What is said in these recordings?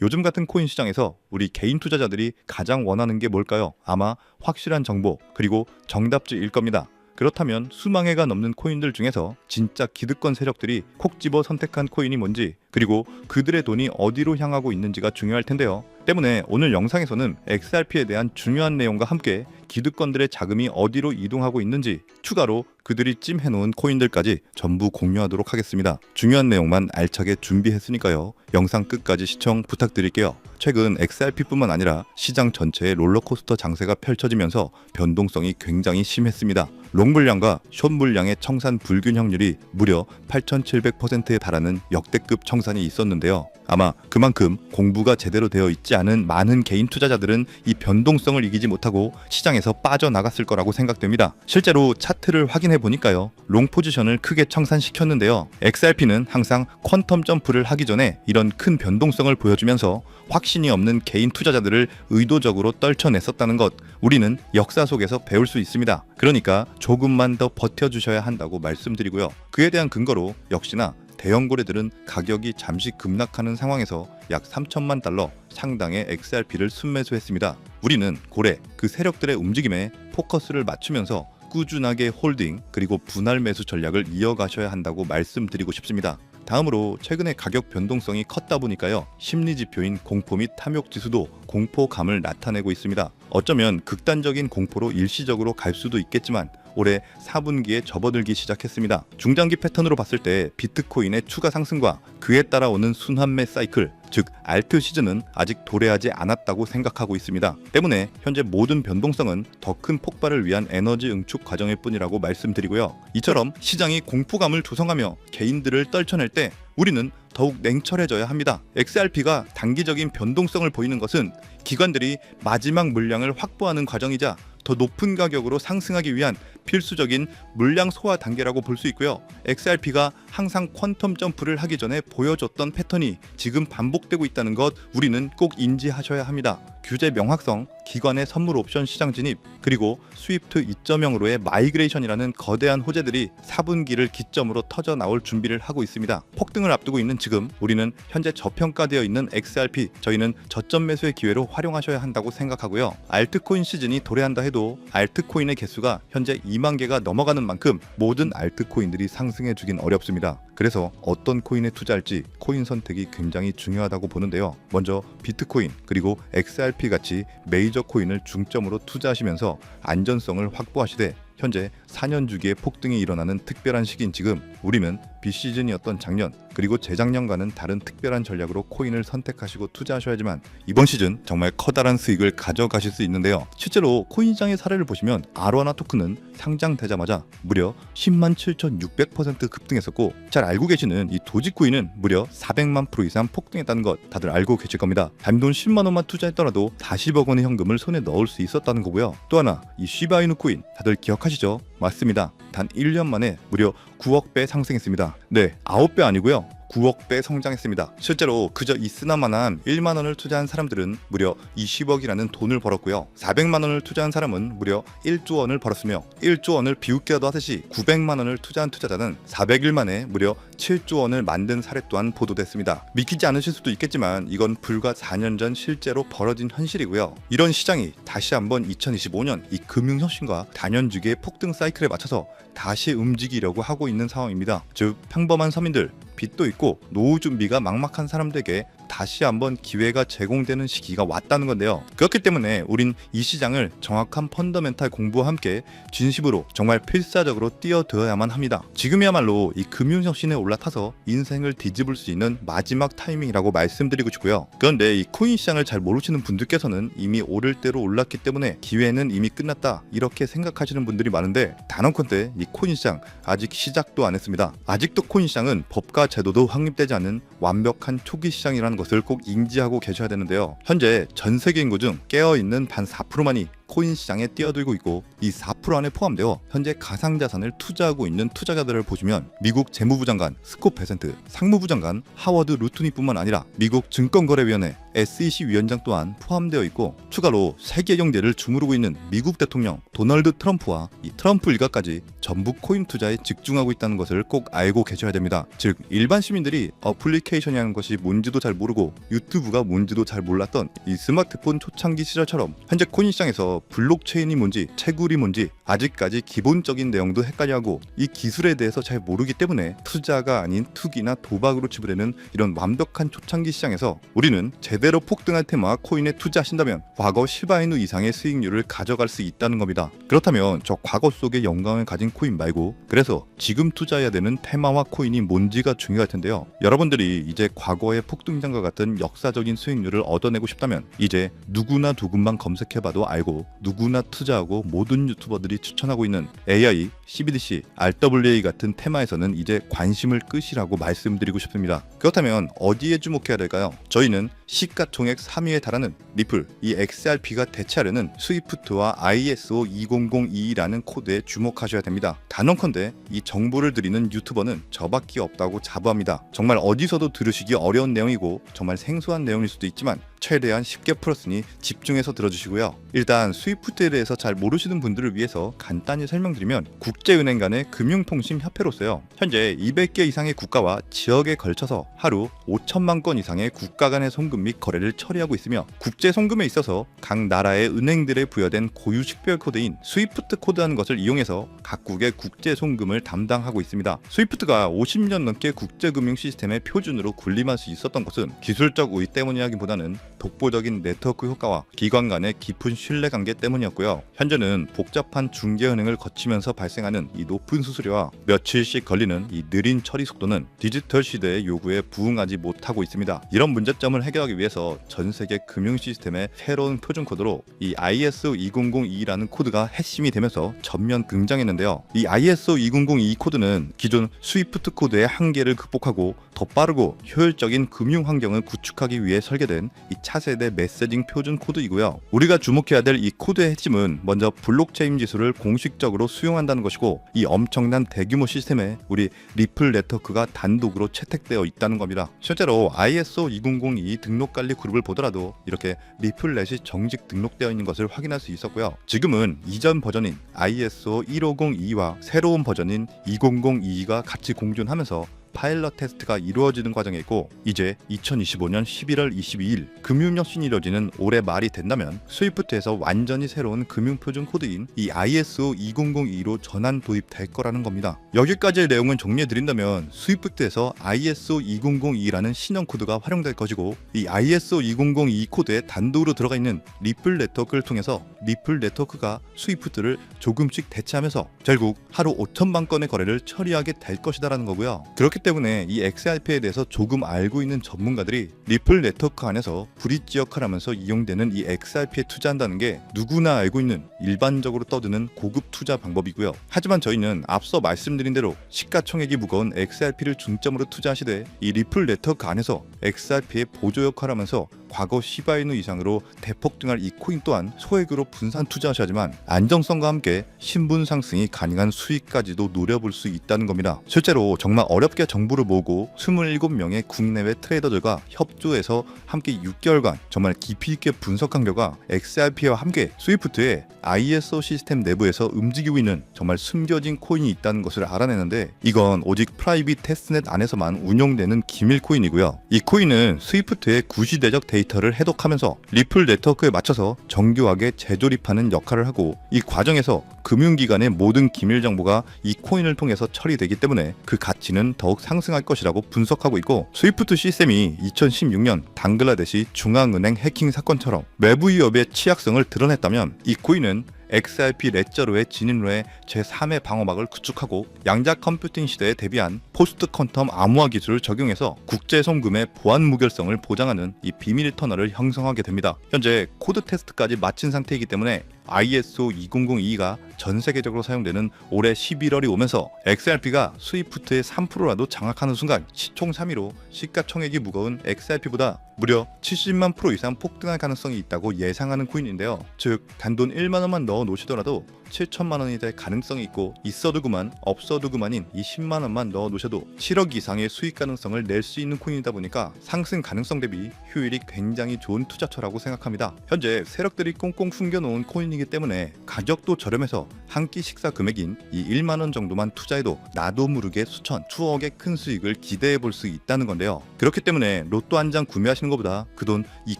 요즘 같은 코인 시장에서 우리 개인 투자자들이 가장 원하는 게 뭘까요? 아마 확실한 정보 그리고 정답지일 겁니다. 그렇다면 수만 개가 넘는 코인들 중에서 진짜 기득권 세력들이 콕 집어 선택한 코인이 뭔지, 그리고 그들의 돈이 어디로 향하고 있는지가 중요할 텐데요. 때문에 오늘 영상에서는 XRP에 대한 중요한 내용과 함께 기득권들의 자금이 어디로 이동하고 있는지, 추가로 그들이 찜해놓은 코인들까지 전부 공유하도록 하겠습니다. 중요한 내용만 알차게 준비했으니까요. 영상 끝까지 시청 부탁드릴게요. 최근 XRP뿐만 아니라 시장 전체의 롤러코스터 장세가 펼쳐지면서 변동성이 굉장히 심했습니다. 롱 물량과 숏 물량의 청산 불균형률이 무려 8,700%에 달하는 역대급 청산이 있었는데요. 아마 그만큼 공부가 제대로 되어 있지 않은 많은 개인 투자자들은 이 변동성을 이기지 못하고 시장에서 빠져나갔을 거라고 생각됩니다. 실제로 차트를 확인해 보니까요, 롱 포지션을 크게 청산시켰는데요. XRP는 항상 퀀텀 점프를 하기 전에 이런 큰 변동성을 보여주면서 확신이 없는 개인 투자자들을 의도적으로 떨쳐냈었다는 것, 우리는 역사 속에서 배울 수 있습니다. 그러니까 조금만 더 버텨주셔야 한다고 말씀드리고요. 그에 대한 근거로 역시나 대형 고래들은 가격이 잠시 급락하는 상황에서 약 3천만 달러 상당의 XRP를 순매수했습니다. 우리는 고래, 그 세력들의 움직임에 포커스를 맞추면서 꾸준하게 홀딩 그리고 분할 매수 전략을 이어가셔야 한다고 말씀드리고 싶습니다. 다음으로 최근에 가격 변동성이 컸다 보니까요, 심리 지표인 공포 및 탐욕 지수도 공포감을 나타내고 있습니다. 어쩌면 극단적인 공포로 일시적으로 갈 수도 있겠지만 올해 4분기에 접어들기 시작했습니다. 중장기 패턴으로 봤을 때 비트코인의 추가 상승과 그에 따라오는 순환매 사이클, 즉 알트 시즌은 아직 도래하지 않았다고 생각하고 있습니다. 때문에 현재 모든 변동성은 더 큰 폭발을 위한 에너지 응축 과정일 뿐이라고 말씀드리고요. 이처럼 시장이 공포감을 조성하며 개인들을 떨쳐낼 때 우리는 더욱 냉철해져야 합니다. XRP가 단기적인 변동성을 보이는 것은 기관들이 마지막 물량을 확보하는 과정이자 더 높은 가격으로 상승하기 위한 필수적인 물량 소화 단계라고 볼 수 있고요. XRP가 항상 퀀텀 점프를 하기 전에 보여줬던 패턴이 지금 반복되고 있다는 것, 우리는 꼭 인지하셔야 합니다. 규제 명확성, 기관의 선물 옵션 시장 진입, 그리고 스위프트 2.0으로의 마이그레이션이라는 거대한 호재들이 4분기를 기점으로 터져 나올 준비를 하고 있습니다. 폭등을 앞두고 있는 지금 우리는 현재 저평가되어 있는 XRP, 저희는 저점 매수의 기회로 활용하셔야 한다고 생각하고요. 알트코인 시즌이 도래한다 해도 알트코인의 개수가 현재 2만 개가 넘어가는 만큼 모든 알트코인들이 상승해주긴 어렵습니다. 그래서 어떤 코인에 투자할지 코인 선택이 굉장히 중요하다고 보는데요. 먼저 비트코인 그리고 XRP 같이 메이저 코인을 중점으로 투자하시면서 안전성을 확보하시되, 현재 4년 주기의 폭등이 일어나는 특별한 시기인 지금 우리는 빗시즌이었던 작년 그리고 재작년과는 다른 특별한 전략으로 코인을 선택하시고 투자하셔야지만 이번 시즌 정말 커다란 수익을 가져가실 수 있는데요. 실제로 코인 시장의 사례를 보시면 아로하나 토큰은 상장되자마자 무려 107,600% 급등했었고, 잘 알고 계시는 이 도지코인은 무려 400만 % 이상 폭등했다는 것 다들 알고 계실 겁니다. 단돈 10만 원만 투자했더라도 40억 원의 현금을 손에 넣을 수 있었다는 거고요. 또 하나, 이 시바이누 코인 다들 기억하시죠? 맞습니다. 단 1년 만에 무려 9억 배 상승했습니다. 네, 9배 아니고요. 9억 배 성장했습니다. 실제로 그저 이스나만한 1만 원을 투자한 사람들은 무려 20억이라는 돈을 벌었고요. 400만 원을 투자한 사람은 무려 1조 원을 벌었으며, 1조 원을 비웃게도 하듯이 900만 원을 투자한 투자자는 400일 만에 무려 7조 원을 만든 사례 또한 보도됐습니다. 믿기지 않으실 수도 있겠지만 이건 불과 4년 전 실제로 벌어진 현실이고요. 이런 시장이 다시 한번 2025년 이 금융혁신과 단연주기의 폭등 사이클에 맞춰서 다시 움직이려고 하고 있는 상황입니다. 즉 평범한 서민들, 빚도 있고 노후 준비가 막막한 사람들에게 다시 한번 기회가 제공되는 시기가 왔다는 건데요. 그렇기 때문에 우린 이 시장을 정확한 펀더멘탈 공부와 함께 진심으로 정말 필사적으로 뛰어들어야만 합니다. 지금이야말로 이 금융혁신에 올라타서 인생을 뒤집을 수 있는 마지막 타이밍이라고 말씀드리고 싶고요. 그런데 이 코인 시장을 잘 모르시는 분들께서는 이미 오를 대로 올랐기 때문에 기회는 이미 끝났다 이렇게 생각하시는 분들이 많은데, 단언컨대 이 코인 시장 아직 시작도 안 했습니다. 아직도 코인 시장은 법과 제도도 확립되지 않은 완벽한 초기 시장이라는 것을 꼭 인지하고 계셔야 되는데요. 현재 전 세계 인구 중 깨어있는 반 4%만이 코인 시장에 뛰어들고 있고 이 4% 안에 포함되어 현재 가상자산을 투자하고 있는 투자자들을 보시면 미국 재무부 장관 스콧 베센트, 상무부 장관 하워드 루트니뿐만 아니라 미국 증권거래위원회 SEC 위원장 또한 포함되어 있고, 추가로 세계 경제를 주무르고 있는 미국 대통령 도널드 트럼프와 이 트럼프 일가까지 전부 코인 투자에 집중하고 있다는 것을 꼭 알고 계셔야 됩니다. 즉 일반 시민들이 어플리케이션이라는 것이 뭔지도 잘 모르고 유튜브가 뭔지도 잘 몰랐던 이 스마트폰 초창기 시절처럼 현재 코인 시장에서 블록체인이 뭔지, 채굴이 뭔지 아직까지 기본적인 내용도 헷갈려하고 이 기술에 대해서 잘 모르기 때문에 투자가 아닌 투기나 도박으로 치부되는 이런 완벽한 초창기 시장에서 우리는 제대로 폭등할 테마 코인에 투자하신다면 과거 시바이누 이상의 수익률을 가져갈 수 있다는 겁니다. 그렇다면 저 과거 속의 영광을 가진 코인 말고 그래서 지금 투자해야 되는 테마와 코인이 뭔지가 중요할 텐데요. 여러분들이 이제 과거의 폭등장과 같은 역사적인 수익률을 얻어내고 싶다면 이제 누구나 조금만 검색해봐도 알고 누구나 투자하고 모든 유튜버들이 추천하고 있는 AI, CBDC, RWA 같은 테마에서는 이제 관심을 끄시라고 말씀드리고 싶습니다. 그렇다면 어디에 주목해야 될까요? 저희는 시가총액 3위에 달하는 리플, 이 XRP가 대체하려는 스위프트와 ISO 20022라는 코드에 주목하셔야 됩니다. 단언컨대 이 정보를 드리는 유튜버는 저밖에 없다고 자부합니다. 정말 어디서도 들으시기 어려운 내용이고 정말 생소한 내용일 수도 있지만 최대한 쉽게 풀었으니 집중해서 들어주시고요. 일단 스위프트에 대해서 잘 모르시는 분들을 위해서 간단히 설명드리면 국제은행 간의 금융통신협회로서요, 현재 200개 이상의 국가와 지역에 걸쳐서 하루 5천만 건 이상의 국가 간의 송금 및 거래를 처리하고 있으며, 국제 송금에 있어서 각 나라의 은행들에 부여된 고유 식별 코드인 스위프트 코드라는 것을 이용해서 각국의 국제 송금을 담당하고 있습니다. 스위프트가 50년 넘게 국제금융 시스템의 표준으로 군림할 수 있었던 것은 기술적 우위 때문이라기보다는 독보적인 네트워크 효과와 기관 간의 깊은 신뢰관계 때문이었고요. 현재는 복잡한 중개은행을 거치면서 발생하는 이 높은 수수료와 며칠씩 걸리는 이 느린 처리 속도는 디지털 시대의 요구에 부응하지 못하고 있습니다. 이런 문제점을 해결하기 위해서 전 세계 금융 시스템의 새로운 표준 코드로 이 ISO 2002라는 코드가 핵심이 되면서 전면 등장했는데요. 이 ISO 2002 코드는 기존 스위프트 코드의 한계를 극복하고 더 빠르고 효율적인 금융 환경을 구축하기 위해 설계된 이 차세대 메시징 표준 코드이고요. 우리가 주목해야 될 이 코드의 핵심은 먼저 블록체인 기술을 공식적으로 수용한다는 것이고, 이 엄청난 대규모 시스템에 우리 리플 네트워크가 단독으로 채택되어 있다는 겁니다. 실제로 ISO 2002 등록관리 그룹을 보더라도 이렇게 리플넷이 정식 등록되어 있는 것을 확인할 수 있었고요. 지금은 이전 버전인 ISO 1502와 새로운 버전인 2002가 같이 공존하면서 파일럿 테스트가 이루어지는 과정에 있고, 이제 2025년 11월 22일 금융혁신이 이루어지는 올해 말이 된다면 스위프트에서 완전히 새로운 금융표준 코드인 이 ISO 2002로 전환 도입될 거라는 겁니다. 여기까지의 내용은 정리해드린다면 스위프트에서 ISO 2002라는 신형 코드가 활용될 것이고, 이 ISO 2002 코드에 단독으로 들어가 있는 리플 네트워크를 통해서 리플 네트워크가 스위프트를 조금씩 대체하면서 결국 하루 5천만 건의 거래를 처리하게 될 것이다라는 거고요. 그렇기 때문에 이 XRP에 대해서 조금 알고 있는 전문가들이 리플 네트워크 안에서 브릿지 역할을 하면서 이용되는 이 XRP에 투자한다는 게 누구나 알고 있는 일반적으로 떠드는 고급 투자 방법이고요. 하지만 저희는 앞서 말씀드린 대로 시가총액이 무거운 XRP를 중점으로 투자하시되 이 리플 네트워크 안에서 XRP의 보조 역할을 하면서 과거 시바이누 이상으로 대폭등할 이 코인 또한 소액으로 분산 투자하셔야지만 안정성과 함께 신분 상승이 가능한 수익까지도 노려볼 수 있다는 겁니다. 실제로 정말 어렵게 정보를 모으고 27명의 국내외 트레이더들과 협조해서 함께 6개월간 정말 깊이 있게 분석한 결과 XRP와 함께 스위프트의 ISO 시스템 내부에서 움직이고 있는 정말 숨겨진 코인이 있다는 것을 알아내는데, 이건 오직 프라이빗 테스트넷 안에서만 운영되는 기밀 코인이고요. 이 코인은 스위프트의 구시대적 데이터를 해독하면서 리플 네트워크에 맞춰서 정교하게 재조립하는 역할을 하고, 이 과정에서 금융기관의 모든 기밀 정보가 이 코인을 통해서 처리되기 때문에 그 가치는 더욱 상승할 것이라고 분석하고 있고, 스위프트 시스템이 2016년 방글라데시 중앙은행 해킹 사건처럼 외부 위협의 취약성을 드러냈다면, 이 코인은 XRP 레저로의 진입로에 제3의 방어막을 구축하고 양자 컴퓨팅 시대에 대비한 포스트 퀀텀 암호화 기술을 적용해서 국제 송금의 보안 무결성을 보장하는 이 비밀 터널을 형성하게 됩니다. 현재 코드 테스트까지 마친 상태이기 때문에 ISO 2002가 전 세계적으로 사용되는 올해 11월이 오면서 XRP가 스위프트의 3%라도 장악하는 순간 시총 3위로 시가총액이 무거운 XRP보다 무려 70만 프로 이상 폭등할 가능성이 있다고 예상하는 코인인데요. 즉 단돈 1만 원만 넣어 놓으시더라도 7천만 원이 될 가능성이 있고, 있어도 그만 없어도 그만인 이 10만 원만 넣어 놓으셔도 7억 이상의 수익 가능성을 낼 수 있는 코인이다 보니까 상승 가능성 대비 효율이 굉장히 좋은 투자처라고 생각합니다. 현재 세력들이 꽁꽁 숨겨놓은 코인이기 때문에 가격도 저렴해서 한 끼 식사 금액인 이 1만 원 정도만 투자해도 나도 모르게 수천, 수억의 큰 수익을 기대해 볼 수 있다는 건데요. 그렇기 때문에 로또 한 장 구매하시는 것보다 그 돈 이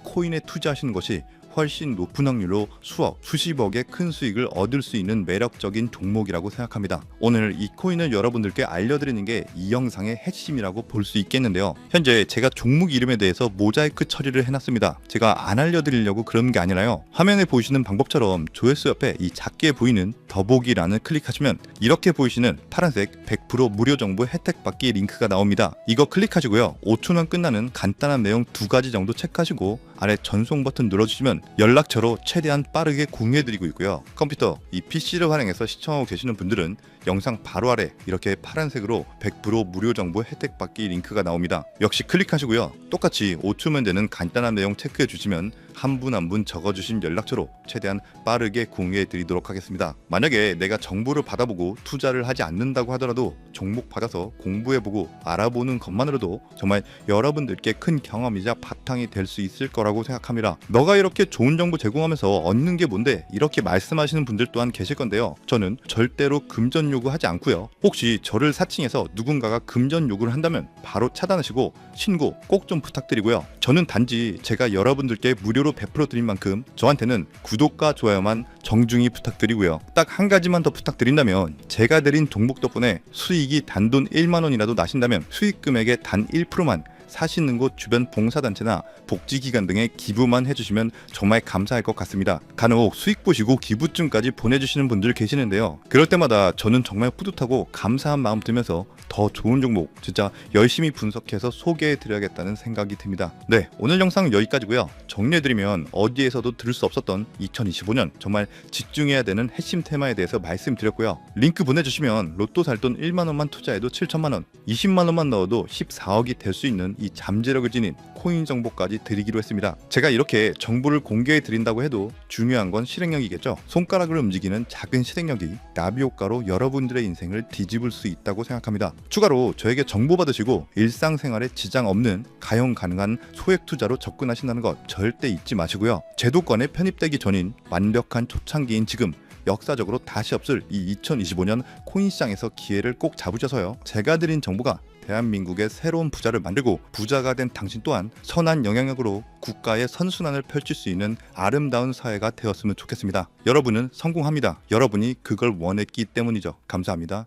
코인에 투자하시는 것이 훨씬 높은 확률로 수억, 수십억의 큰 수익을 얻을 수 있는 매력적인 종목이라고 생각합니다. 오늘 이 코인을 여러분들께 알려드리는 게 이 영상의 핵심이라고 볼 수 있겠는데요. 현재 제가 종목 이름에 대해서 모자이크 처리를 해놨습니다. 제가 안 알려드리려고 그런 게 아니라요. 화면에 보이시는 방법처럼 조회수 옆에 이 작게 보이는 더보기란을 클릭하시면 이렇게 보이시는 파란색 100% 무료 정보 혜택 받기 링크가 나옵니다. 이거 클릭하시고요. 5초면 끝나는 간단한 내용 2가지 정도 체크하시고 아래 전송 버튼 눌러주시면 연락처로 최대한 빠르게 공유해드리고 있고요. 컴퓨터, 이 PC를 활용해서 시청하고 계시는 분들은 영상 바로 아래 이렇게 파란색으로 100% 무료 정보 혜택 받기 링크가 나옵니다. 역시 클릭하시고요. 똑같이 5초면 되는 간단한 내용 체크해 주시면 한 분 한 분 적어주신 연락처로 최대한 빠르게 공유해 드리도록 하겠습니다. 만약에 내가 정보를 받아보고 투자를 하지 않는다고 하더라도 종목 받아서 공부해보고 알아보는 것만으로도 정말 여러분들께 큰 경험이자 바탕이 될 수 있을 거라고 생각합니다. 너가 이렇게 좋은 정보 제공하면서 얻는 게 뭔데? 이렇게 말씀하시는 분들 또한 계실 건데요. 저는 절대로 금전 요구하지 않고요. 혹시 저를 사칭해서 누군가가 금전 요구를 한다면 바로 차단하시고 신고 꼭 좀 부탁드리고요. 저는 단지 제가 여러분들께 무료로 베풀어 드린 만큼 저한테는 구독과 좋아요만 정중히 부탁드리고요. 딱 한 가지만 더 부탁드린다면, 제가 드린 종목 덕분에 수익이 단돈 1만 원이라도 나신다면 수익 금액의 단 1%만 사시는 곳 주변 봉사단체나 복지기관 등에 기부만 해주시면 정말 감사할 것 같습니다. 간혹 수익 보시고 기부증까지 보내주시는 분들 계시는데요. 그럴 때마다 저는 정말 뿌듯하고 감사한 마음 들면서 더 좋은 종목 진짜 열심히 분석해서 소개해드려야겠다는 생각이 듭니다. 네, 오늘 영상은 여기까지고요. 정리해드리면 어디에서도 들을 수 없었던 2025년 정말 집중해야 되는 핵심 테마에 대해서 말씀드렸고요. 링크 보내주시면 로또 살 돈 1만 원만 투자해도 7천만 원, 20만 원만 넣어도 14억이 될 수 있는 이 잠재력을 지닌 코인 정보까지 드리기로 했습니다. 제가 이렇게 정보를 공개해 드린다고 해도 중요한 건 실행력이겠죠. 손가락을 움직이는 작은 실행력이 나비 효과로 여러분들의 인생을 뒤집을 수 있다고 생각합니다. 추가로 저에게 정보 받으시고 일상생활에 지장 없는 가용 가능한 소액 투자로 접근하신다는 것 절대 잊지 마시고요. 제도권에 편입되기 전인 완벽한 초창기인 지금 역사적으로 다시 없을 이 2025년 코인 시장에서 기회를 꼭 잡으셔서요. 제가 드린 정보가 대한민국의 새로운 부자를 만들고 부자가 된 당신 또한 선한 영향력으로 국가의 선순환을 펼칠 수 있는 아름다운 사회가 되었으면 좋겠습니다. 여러분은 성공합니다. 여러분이 그걸 원했기 때문이죠. 감사합니다.